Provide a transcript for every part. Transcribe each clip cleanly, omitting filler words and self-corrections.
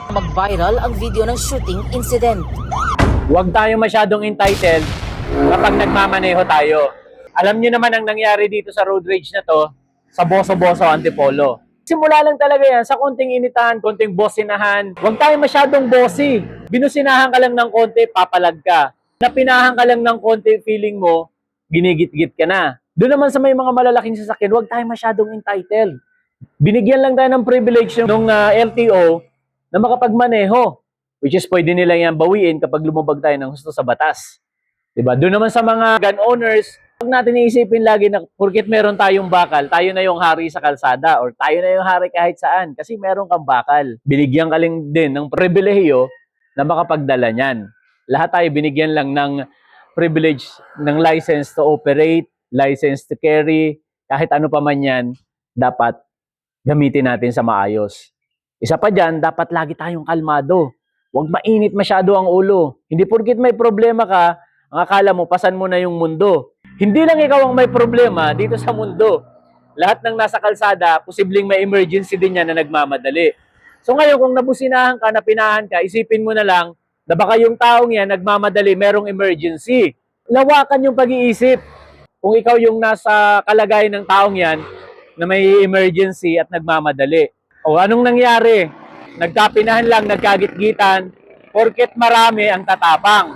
Mag-viral ang video ng shooting incident. Huwag tayo masyadong entitled kapag nagmamaneho tayo. Alam niyo naman ang nangyari dito sa road rage na to sa Boso-Boso Antipolo. Simula lang talaga yan sa konting initan, konting bossinahan. Huwag tayo masyadong bossy. Binusinahan ka lang ng konti, papalag ka. Napinahan ka lang ng konti, feeling mo, ginigit-git ka na. Doon naman sa may mga malalaking sasakyan, huwag tayo masyadong entitled. Binigyan lang tayo ng privilege ng LTO na makapagmaneho. Which is pwede nila yan bawiin kapag lumabag tayo ng gusto sa batas. Diba? Doon naman sa mga gun owners, huwag natin iisipin lagi na porket meron tayong bakal, tayo na yung hari sa kalsada or tayo na yung hari kahit saan kasi meron kang bakal. Binigyan ka lang din ng pribilehiyo na makapagdala niyan. Lahat tayo binigyan lang ng privilege ng license to operate, license to carry, kahit ano pa man yan, dapat gamitin natin sa maayos. Isa pa dyan, dapat lagi tayong kalmado. Huwag mainit masyado ang ulo. Hindi porkit may problema ka, ang akala mo, pasan mo na yung mundo. Hindi lang ikaw ang may problema dito sa mundo. Lahat ng nasa kalsada, posibleng may emergency din yan na nagmamadali. So ngayon, kung nabusinahan ka, napinahan ka, isipin mo na lang na baka yung taong yan nagmamadali, merong emergency. Lawakan yung pag-iisip. Kung ikaw yung nasa kalagayan ng taong yan na may emergency at nagmamadali. O anong nangyari? Nagkapinahan lang, nagkagit-gitan, porket marami ang tatapang.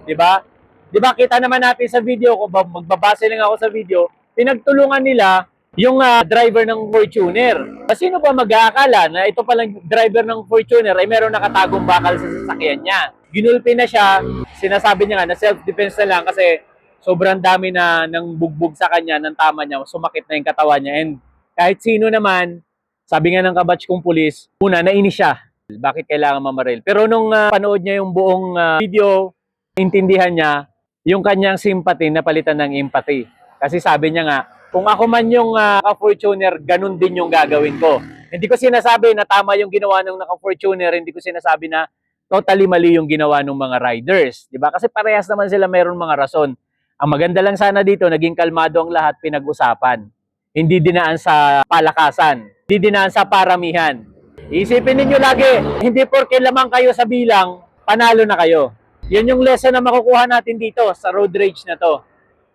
Diba? Diba kita naman natin sa video, kung magbabase lang ako sa video, pinagtulungan nila yung driver ng Fortuner. Sino ba mag-aakala na ito palang driver ng Fortuner ay meron nakatagong bakal sa sasakyan niya? Ginulpi na siya, sinasabi niya nga na self-defense na lang kasi sobrang dami na ng bugbog sa kanya, ng tama niya, sumakit na yung katawan niya. And kahit sino naman, sabi nga ng kabatch kong pulis, una, nainis siya. Bakit kailangan mamaril? Pero nung panood niya yung buong video, intindihan niya yung kanyang sympathy na palitan ng empathy. Kasi sabi niya nga, kung ako man yung naka-Fortuner, ganun din yung gagawin ko. Hindi ko sinasabi na tama yung ginawa ng naka-Fortuner, hindi ko sinasabi na totally mali yung ginawa ng mga riders. Diba? Kasi parehas naman sila mayroon mga rason. Ang maganda lang sana dito, naging kalmado ang lahat, pinag-usapan. Hindi dinaan sa palakasan. Hindi dinaan sa paramihan. Isipin ninyo lagi, hindi porke lamang kayo sa bilang, panalo na kayo. Yan yung lesson na makukuha natin dito sa road rage na to.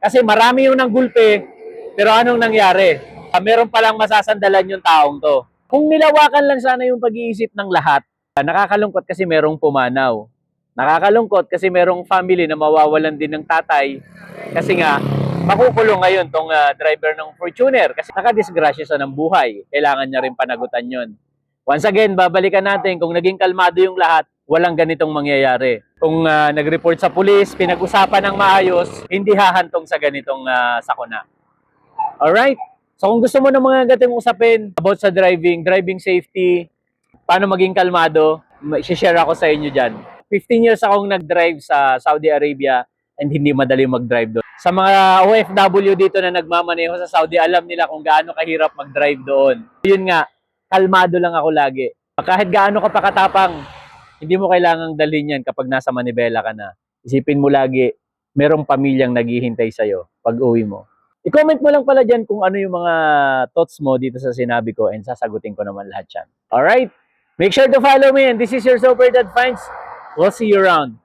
Kasi marami yung nanggulpe, pero anong nangyari? Meron palang masasandalan yung taong to. Kung nilawakan lang sana yung pag-iisip ng lahat, nakakalungkot kasi merong pumanaw. Nakakalungkot kasi merong family na mawawalan din ng tatay. Kasi nga, makukulong ngayon tong driver ng Fortuner kasi nakadisgrasya sa ng buhay. Kailangan niya rin panagutan yon. Once again, babalikan natin kung naging kalmado yung lahat, walang ganitong mangyayari. Kung nag-report sa pulis, pinag-usapan ng maayos, hindi hahantong sa ganitong sakuna. Alright? So kung gusto mo ng mga ganitong usapin about sa driving safety, paano maging kalmado, i-share ako sa inyo dyan. 15 years akong nag-drive sa Saudi Arabia and hindi madali mag-drive doon. Sa mga OFW dito na nagmamaneho sa Saudi, alam nila kung gaano kahirap mag-drive doon. Yun nga, kalmado lang ako lagi. Kahit gaano ka pa katapang, hindi mo kailangang dalhin yan kapag nasa Manibela ka na. Isipin mo lagi, merong pamilyang naghihintay sa'yo pag uwi mo. I-comment mo lang pala dyan kung ano yung mga thoughts mo dito sa sinabi ko and sasagutin ko naman lahat yan. Alright? Make sure to follow me and this is your Super Dad Finds. We'll see you around.